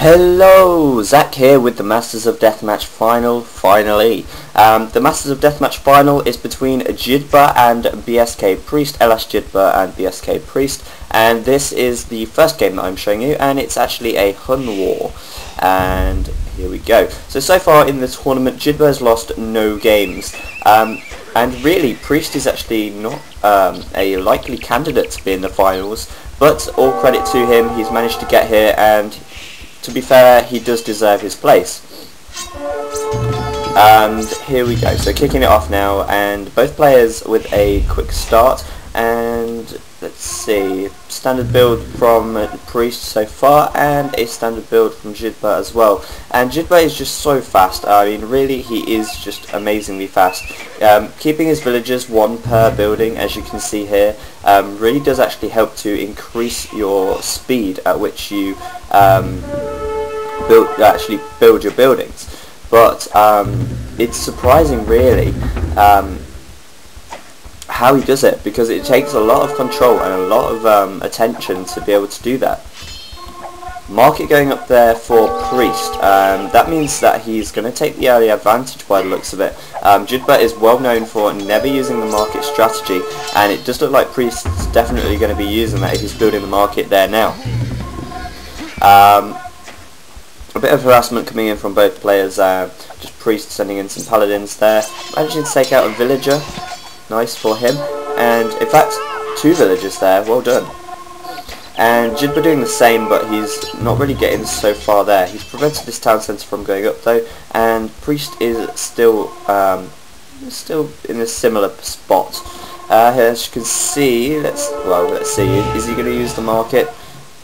Hello, Zach here with the Masters of Deathmatch final, finally. The Masters of Deathmatch final is between Jidba and BSK Priest, LS Jidba and BSK Priest, and this is the first game that I'm showing you, and it's actually a Hun war. And here we go. So far in the tournament, Jidba has lost no games, and really, Priest is actually not a likely candidate to be in the finals, but all credit to him, he's managed to get here, and to be fair, he does deserve his place. And here we go, so kicking it off now, and both players with a quick start, and let's see, standard build from Priest so far, and a standard build from Jidba as well. And Jidba is just so fast. I mean, really, he is just amazingly fast. Keeping his villagers one per building, as you can see here, really does actually help to increase your speed at which you build your buildings. But it's surprising, really, how he does it, because it takes a lot of control and a lot of attention to be able to do that. Market going up there for Priest. That means that he's going to take the early advantage by the looks of it. Jidba is well known for never using the market strategy, and it does look like Priest's definitely going to be using that if he's building the market there now. A bit of harassment coming in from both players, just Priest sending in some paladins there, managing to take out a villager, nice for him, and in fact 2 villagers there, well done. And Jidba doing the same, but he's not really getting so far there. He's prevented this town centre from going up though, and Priest is still in a similar spot. As you can see, let's see, is he going to use the market?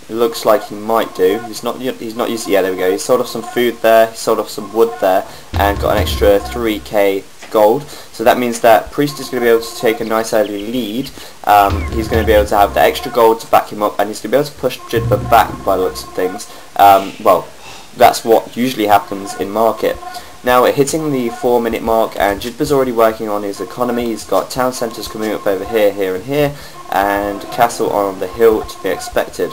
It looks like he might do. He's not used. Yeah, there we go. He sold off some food there. He sold off some wood there, and got an extra 3k gold. So that means that Priest is going to be able to take a nice early lead. He's going to be able to have the extra gold to back him up, and he's going to be able to push Jidba back by the looks of things. Well, that's what usually happens in market. Now we're hitting the 4-minute mark, and Jidba's already working on his economy. He's got town centres coming up over here, here and here, and a castle on the hill to be expected.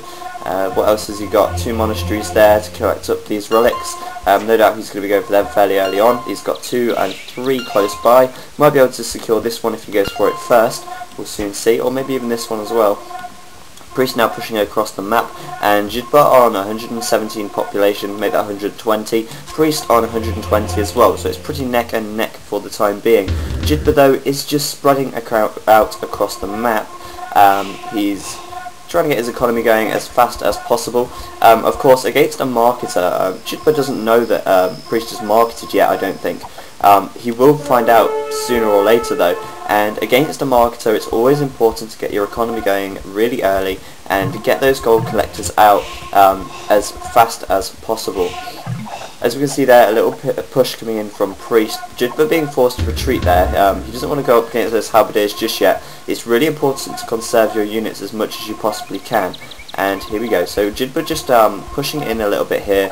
What else has he got? 2 monasteries there to collect up these relics. No doubt he's going to be going for them fairly early on. He's got 2 and 3 close by. Might be able to secure this one if he goes for it first. We'll soon see. Or maybe even this one as well. Priest now pushing across the map, and Jidba on 117 population, make that 120. Priest on 120 as well, so it's pretty neck and neck for the time being. Jidba though is just spreading out across the map. He's trying to get his economy going as fast as possible. Of course, against a marketer, Jidba doesn't know that Priest is marketed yet, I don't think. He will find out sooner or later though, and against a marketer it's always important to get your economy going really early and get those gold collectors out as fast as possible. As we can see there, a little push coming in from Priest. Jidba being forced to retreat there. He doesn't want to go up against those halberdiers just yet. It's really important to conserve your units as much as you possibly can. And here we go. So Jidba just pushing in a little bit here.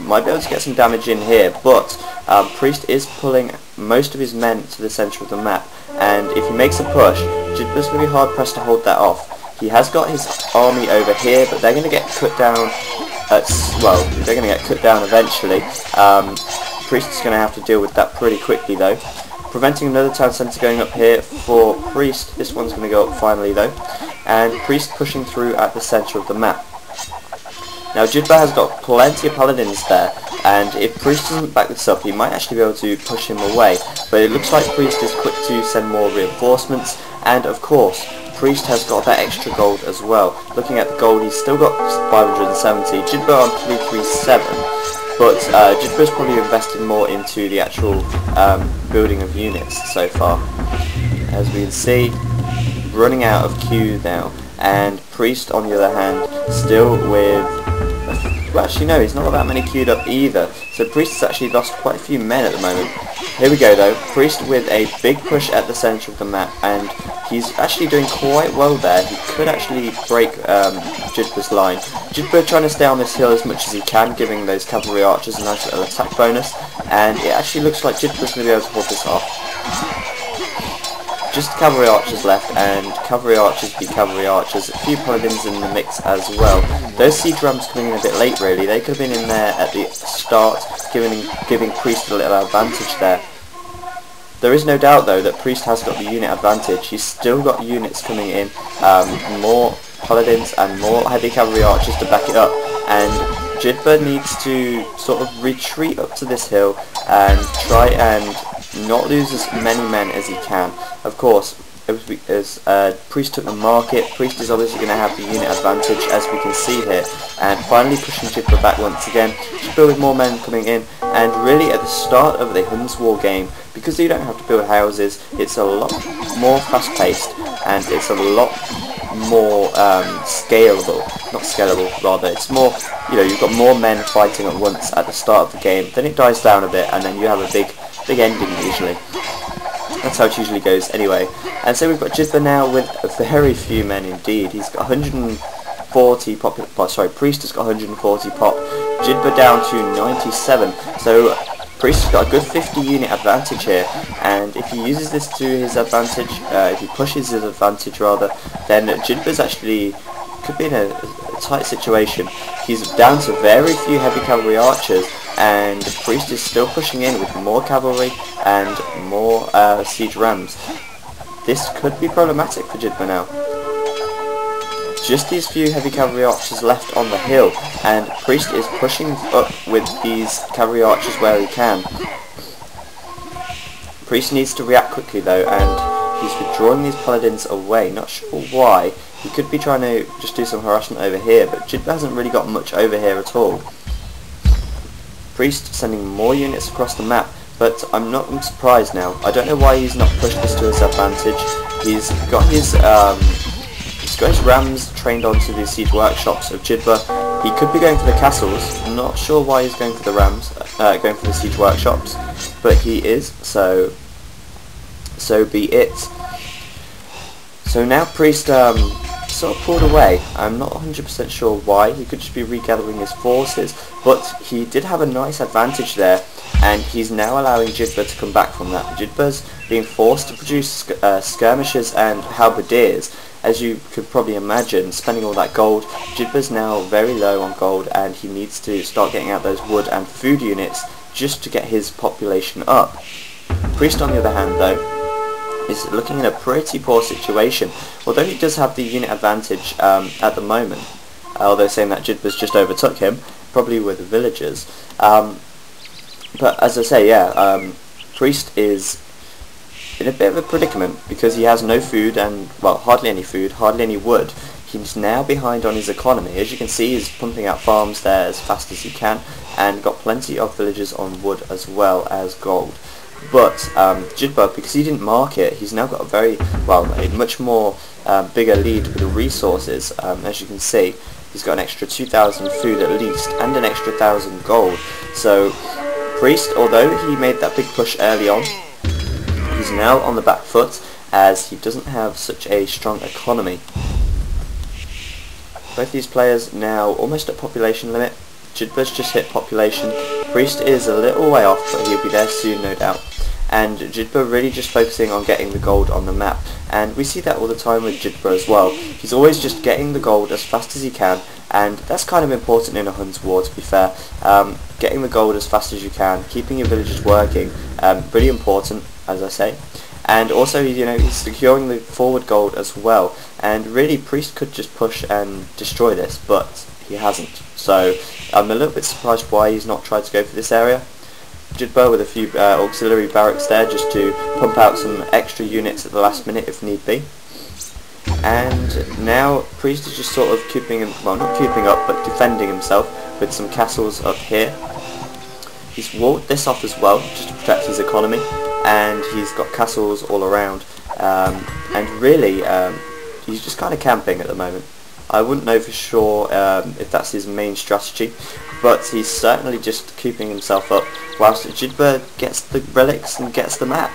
Might be able to get some damage in here, but Priest is pulling most of his men to the centre of the map. And if he makes a push, Jidba's going to be hard pressed to hold that off. He has got his army over here, but they're going to get cut down. Well, they're going to get cut down eventually. Priest is going to have to deal with that pretty quickly though. Preventing another town centre going up here for Priest. This one's going to go up finally though. And Priest pushing through at the centre of the map. Now Jidba has got plenty of paladins there, and if Priest doesn't back this up, he might actually be able to push him away. But it looks like Priest is quick to send more reinforcements, and of course Priest has got that extra gold as well. Looking at the gold, he's still got 570. Jidba on 337, but Jidba's probably invested more into the actual building of units so far. As we can see, running out of queue now, and Priest on the other hand still with, well actually no, he's not that many queued up either, so Priest has actually lost quite a few men at the moment. Here we go though, Priest with a big push at the centre of the map, and he's actually doing quite well there. He could actually break Jidba's line. Jidba trying to stay on this hill as much as he can, giving those cavalry archers a nice little attack bonus, and it actually looks like Jidba's going to be able to hold this off. just cavalry archers left, and cavalry archers be cavalry archers. A few paladins in the mix as well. Those siege rams coming in a bit late really. They could have been in there at the start, giving Priest a little advantage there. There is no doubt though that Priest has got the unit advantage. He's still got units coming in, more paladins and more heavy cavalry archers to back it up, and Jidba needs to sort of retreat up to this hill and try and not lose as many men as he can. Of course, as Priest took the market, Priest is obviously going to have the unit advantage, as we can see here, and finally pushing Jidba back once again. Jidba with more men coming in, and really at the start of the Huns War game, because you don't have to build houses, it's a lot more fast paced, and it's a lot more scalable. Not scalable, rather, it's more, you know, you've got more men fighting at once at the start of the game, then it dies down a bit, and then you have a big ending usually. That's how it usually goes anyway. And so we've got Jidba now with very few men indeed. He's got 140 pop, sorry, Priest has got 140 pop, Jidba down to 97, so Priest has got a good 50 unit advantage here, and if he uses this to his advantage, if he pushes his advantage rather, then Jidba's actually could be in a tight situation. He's down to very few heavy cavalry archers, and Priest is still pushing in with more cavalry and more siege rams. This could be problematic for Jidba now. Just these few heavy cavalry archers left on the hill, and Priest is pushing up with these cavalry archers where he can. Priest needs to react quickly though, and he's withdrawing these paladins away. Not sure why. He could be trying to just do some harassment over here, but Jidba hasn't really got much over here at all. Priest sending more units across the map, but I'm not surprised now. I don't know why he's not pushed this to his advantage. He's got his rams trained onto the siege workshops of Jidba. He could be going for the castles. I'm not sure why he's going for the rams, going for the siege workshops, but he is, so be it. So now Priest sort of pulled away. I'm not 100% sure why. He could just be regathering his forces, but he did have a nice advantage there, and he's now allowing Jidba to come back from that. Jidba's being forced to produce skirmishers and halberdiers. As you could probably imagine, spending all that gold, Jidba's now very low on gold, and he needs to start getting out those wood and food units just to get his population up. Priest, on the other hand, though, is looking in a pretty poor situation. Although he does have the unit advantage at the moment, although saying that Jidba's just overtook him, probably with the villagers. But as I say, yeah, Priest is in a bit of a predicament because he has no food and, well, hardly any food, hardly any wood. He's now behind on his economy. As you can see, he's pumping out farms there as fast as he can, and got plenty of villagers on wood as well as gold. But Jidba, because he didn't mark it, he's now got a much more bigger lead with the resources. As you can see, he's got an extra 2,000 food at least, and an extra 1,000 gold. So Priest, although he made that big push early on, he's now on the back foot as he doesn't have such a strong economy. Both these players now almost at population limit. Jidba's just hit population. Priest is a little way off, but he'll be there soon, no doubt. And Jidba really just focusing on getting the gold on the map. And we see that all the time with Jidba as well. He's always just getting the gold as fast as he can, and that's kind of important in a Huns War, to be fair. Getting the gold as fast as you can, keeping your villagers working, really important, as I say. And also, he's securing the forward gold as well. And really, Priest could just push and destroy this, but he hasn't. So I'm a little bit surprised why he's not tried to go for this area. Jidba with a few auxiliary barracks there just to pump out some extra units at the last minute if need be. And now Priest is just sort of not keeping up, but defending himself with some castles up here. He's walled this off as well, just to protect his economy, and he's got castles all around. And really, he's just kind of camping at the moment. I wouldn't know for sure if that's his main strategy, but he's certainly just keeping himself up whilst Jidba gets the relics and gets the map.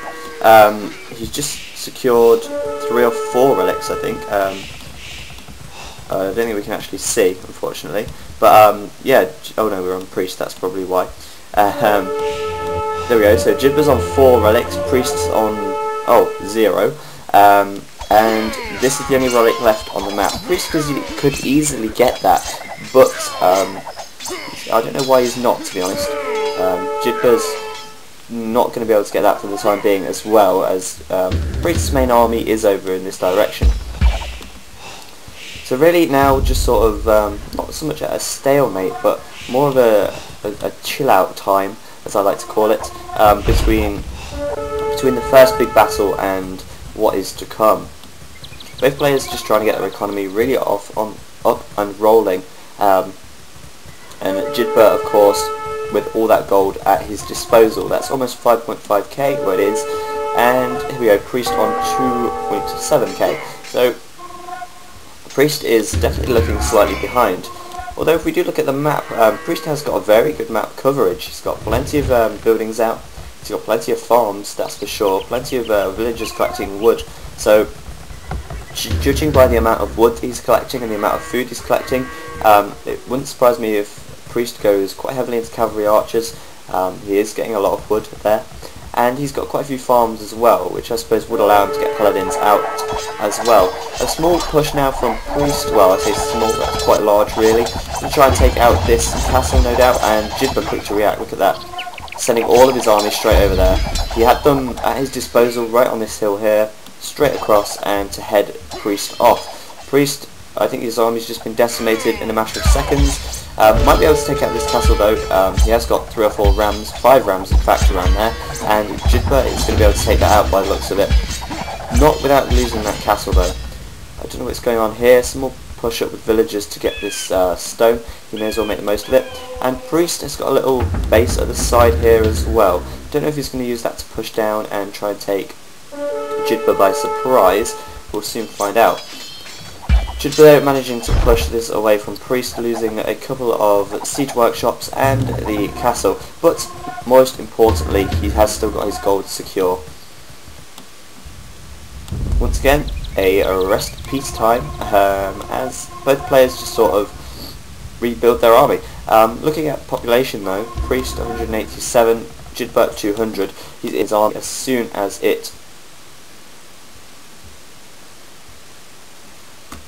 He's just secured 3 or 4 relics, I think. I don't think we can actually see, unfortunately. But yeah, oh no, we're on Priest, that's probably why. There we go, so Jidba's on 4 relics, Priest's on 0. and this is the only relic left on the map. Priest could easily get that, but I don't know why he's not, to be honest. Jidba's not going to be able to get that for the time being, as well as Priest's main army is over in this direction. So really now just sort of, not so much a stalemate, but more of a chill out time, as I like to call it, between the first big battle and what is to come. Both players just trying to get their economy really up and rolling, and Jidba, of course, with all that gold at his disposal. That's almost 5.5k where it is, and here we go, Priest on 2.7k. So Priest is definitely looking slightly behind. Although if we do look at the map, Priest has got a very good map coverage. He's got plenty of buildings out, he's got plenty of farms, that's for sure, plenty of villagers collecting wood. So judging by the amount of wood he's collecting and the amount of food he's collecting, it wouldn't surprise me if Priest goes quite heavily into cavalry archers. He is getting a lot of wood there, and he's got quite a few farms as well, which I suppose would allow him to get paladins out as well. A small push now from Priest, well I say small, that's quite large really, to try and take out this castle no doubt, and Jidba quick to react, look at that, sending all of his army straight over there. He had them at his disposal right on this hill here, straight across, and to head Priest off. Priest, I think his army's just been decimated in a matter of seconds. Might be able to take out this castle though. He has got 3 or 4 rams, 5 rams in fact around there, and Jidba is going to be able to take that out by the looks of it. Not without losing that castle though. I don't know what's going on here. Some more push up with villagers to get this stone. He may as well make the most of it. And Priest has got a little base at the side here as well. Don't know if he's going to use that to push down and try and take Jidba by surprise. We'll soon find out. Jidba managing to push this away from Priest, losing a couple of siege workshops and the castle, but most importantly he has still got his gold secure. Once again, a rest peace time, as both players just sort of rebuild their army. Looking at population though, Priest 187, Jidba 200, his army as soon as it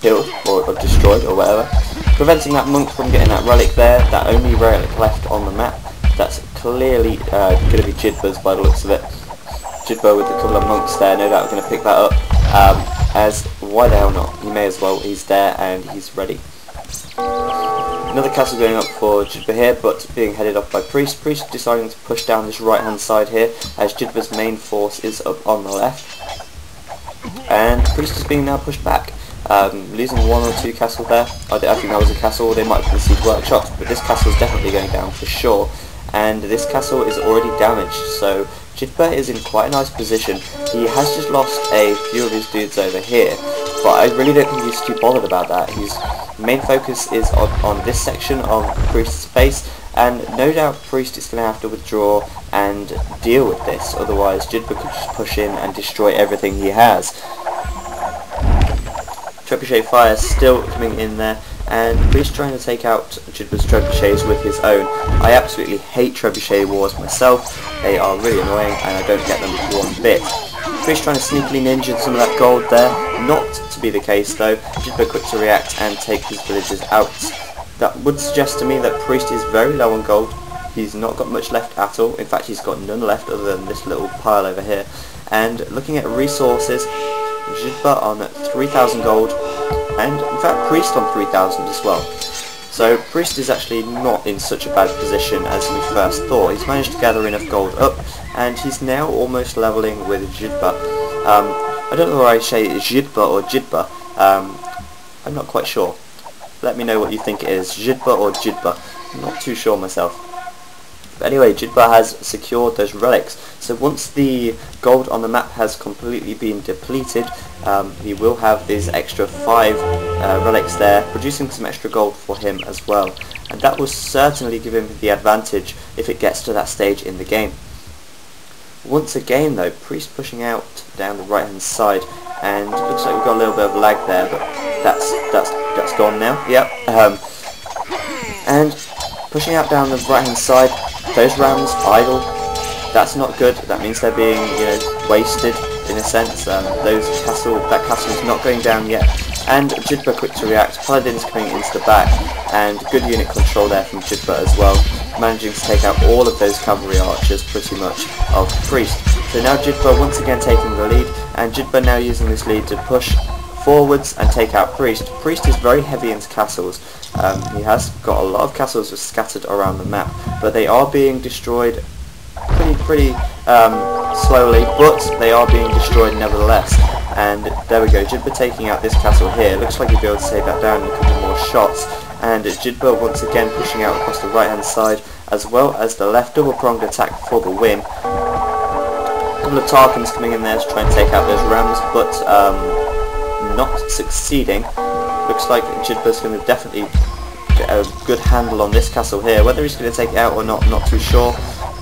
killed or destroyed or whatever, preventing that monk from getting that relic there, that only relic left on the map. That's clearly going to be Jidba's by the looks of it. Jidba with a couple of monks there, no doubt going to pick that up, as why the hell not, he may as well, he's there and he's ready. Another castle going up for Jidba here, but being headed off by Priest. Priest deciding to push down this right hand side here, as Jidba's main force is up on the left, and Priest is being now pushed back. Losing 1 or 2 castle there. I think that was a castle, they might have been siege workshops, but this castle is definitely going down for sure, and this castle is already damaged, so Jidba is in quite a nice position. He has just lost a few of his dudes over here, but I really don't think he's too bothered about that. His main focus is on this section of Priest's base, and no doubt Priest is going to have to withdraw and deal with this, otherwise Jidba could just push in and destroy everything he has. Trebuchet fire still coming in there, and Priest trying to take out Jidba's trebuchets with his own. I absolutely hate trebuchet wars myself, they are really annoying and I don't get them one bit. Priest trying to sneakily ninja some of that gold there, not to be the case though. Jidba quick to react and take his villagers out. That would suggest to me that Priest is very low on gold. He's not got much left at all, in fact he's got none left other than this little pile over here. And looking at resources, Jidba on 3,000 gold, and in fact Priest on 3,000 as well. So Priest is actually not in such a bad position as we first thought. He's managed to gather enough gold up, and he's now almost levelling with Jidba. I don't know whether I say Jidba or Jidba. I'm not quite sure. Let me know what you think it is, Jidba or Jidba. I'm not too sure myself. But anyway, Jidba has secured those relics, so once the gold on the map has completely been depleted, he will have these extra 5 relics there, producing some extra gold for him as well, and that will certainly give him the advantage if it gets to that stage in the game. Once again though, Priest pushing out down the right hand side, and it looks like we've got a little bit of lag there, but that's gone now, yep. And pushing out down the right hand side, those rams idle, that's not good, that means they're being, wasted. in a sense. That castle is not going down yet, and Jidba quick to react. Paladins coming into the back, and good unit control there from Jidba as well, managing to take out all of those cavalry archers pretty much of Priest. So now Jidba once again taking the lead, and Jidba now using this lead to push forwards and take out Priest. Priest is very heavy into castles. He has got a lot of castles scattered around the map, but they are being destroyed pretty slowly, but they are being destroyed nevertheless. And there we go, Jidba taking out this castle here. Looks like he'll be able to take that down in a couple more shots. And Jidba once again pushing out across the right hand side as well as the left, double pronged attack for the win. A couple of Tarkans coming in there to try and take out those rams, but not succeeding. Looks like Jidba's going to definitely get a good handle on this castle here. Whether he's going to take it out or not, not too sure.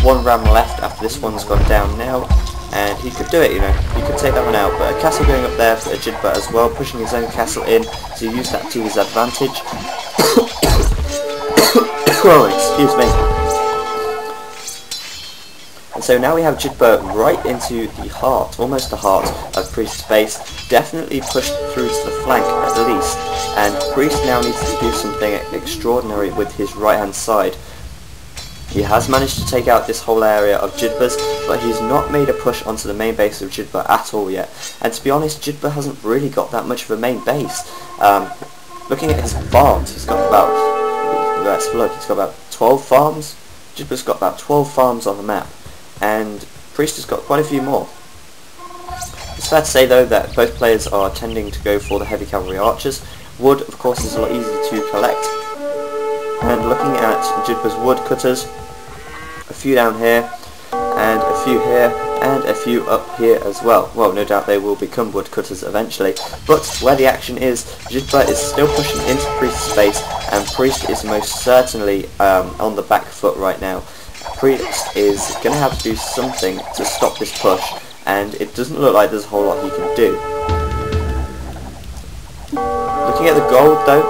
One ram left after this one's gone down now, and he could do it, you know, he could take that one out. But a castle going up there for Jidba as well, pushing his own castle in to use that to his advantage. Oh, excuse me. And so now we have Jidba right into the heart, almost the heart of Priest's base, definitely pushed through to the flank at least, and Priest now needs to do something extraordinary with his right hand side. He has managed to take out this whole area of Jidba's, but he's not made a push onto the main base of Jidba at all yet. And to be honest, Jidba hasn't really got that much of a main base. Looking at his farms, he's got about, let's look, he's got about 12 farms. Jidba's got about 12 farms on the map, and Priest has got quite a few more. It's fair to say though that both players are tending to go for the heavy cavalry archers. Wood, of course, is a lot easier to collect. And looking at Jidba's woodcutters, a few down here, and a few here, and a few up here as well. Well, no doubt they will become woodcutters eventually, but where the action is, Jidba is still pushing into Priest's space, and Priest is most certainly on the back foot right now. Priest is going to have to do something to stop this push, and it doesn't look like there's a whole lot he can do. Looking at the gold though,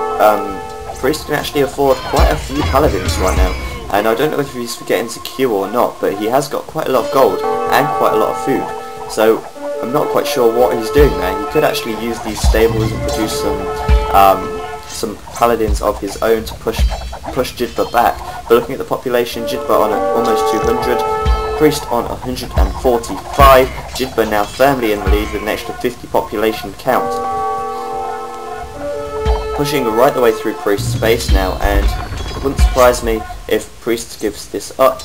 Priest can actually afford quite a few paladins right now, and I don't know if he's getting to queue or not, but he has got quite a lot of gold and quite a lot of food, so I'm not quite sure what he's doing there. He could actually use these stables and produce some paladins of his own to push Jidba back, but looking at the population, Jidba on almost 200, Priest on 145, Jidba now firmly in the lead with an extra 50 population count. Pushing right the way through Priest's base now, and it wouldn't surprise me if Priest gives this up.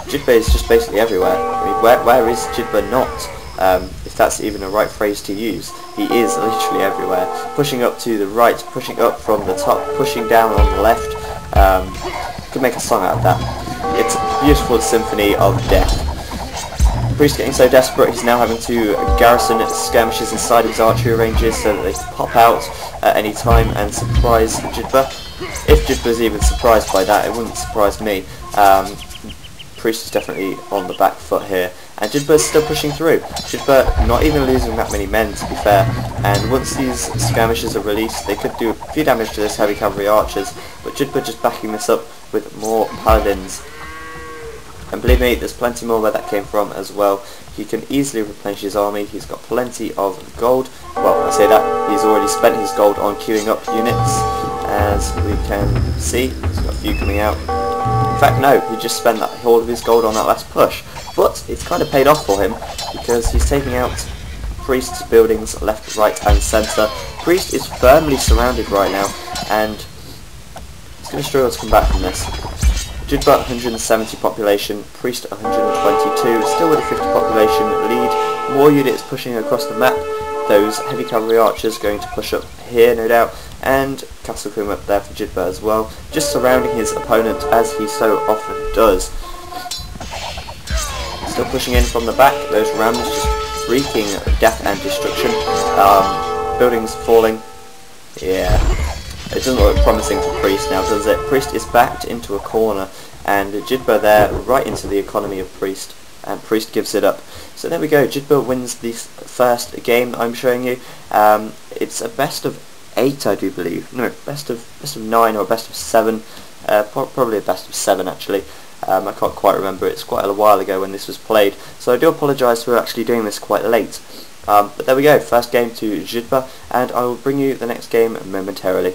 Jidba is just basically everywhere. I mean, where is Jidba not? If that's even a right phrase to use. He is literally everywhere. Pushing up to the right, pushing up from the top, pushing down on the left. Could make a song out of that. It's a beautiful symphony of death. Priest getting so desperate, he's now having to garrison skirmishes inside his archery ranges so that they can pop out at any time and surprise Jidba. If Jidba's even surprised by that, it wouldn't surprise me. Priest is definitely on the back foot here, and Jidba's still pushing through. Jidba not even losing that many men, to be fair, and once these skirmishes are released, they could do a few damage to this heavy cavalry archers, but Jidba just backing this up with more paladins. And believe me, there's plenty more where that came from as well. He can easily replenish his army. He's got plenty of gold. Well, I say that, he's already spent his gold on queuing up units, as we can see. He's got a few coming out. In fact, no, he just spent all of his gold on that last push. But it's kind of paid off for him, because he's taking out Priest's buildings left, right and centre. Priest is firmly surrounded right now, and he's going to struggle to come back from this. Jidba 170 population, Priest 122, still with a 50 population lead. More units pushing across the map. Those heavy cavalry archers going to push up here, no doubt, and castle coming up there for Jidba as well, just surrounding his opponent as he so often does. Still pushing in from the back, those rams just wreaking death and destruction. Buildings falling. Yeah. It doesn't look promising for Priest now, does it? Priest is backed into a corner, and Jidba there right into the economy of Priest, and Priest gives it up. So there we go, Jidba wins this first game I'm showing you. It's a best of 8, I do believe. No, best of 9 or best of 7. Probably a best of 7 actually. I can't quite remember, it's quite a while ago when this was played, so I do apologise for actually doing this quite late. But there we go, first game to Jidba, and I will bring you the next game momentarily.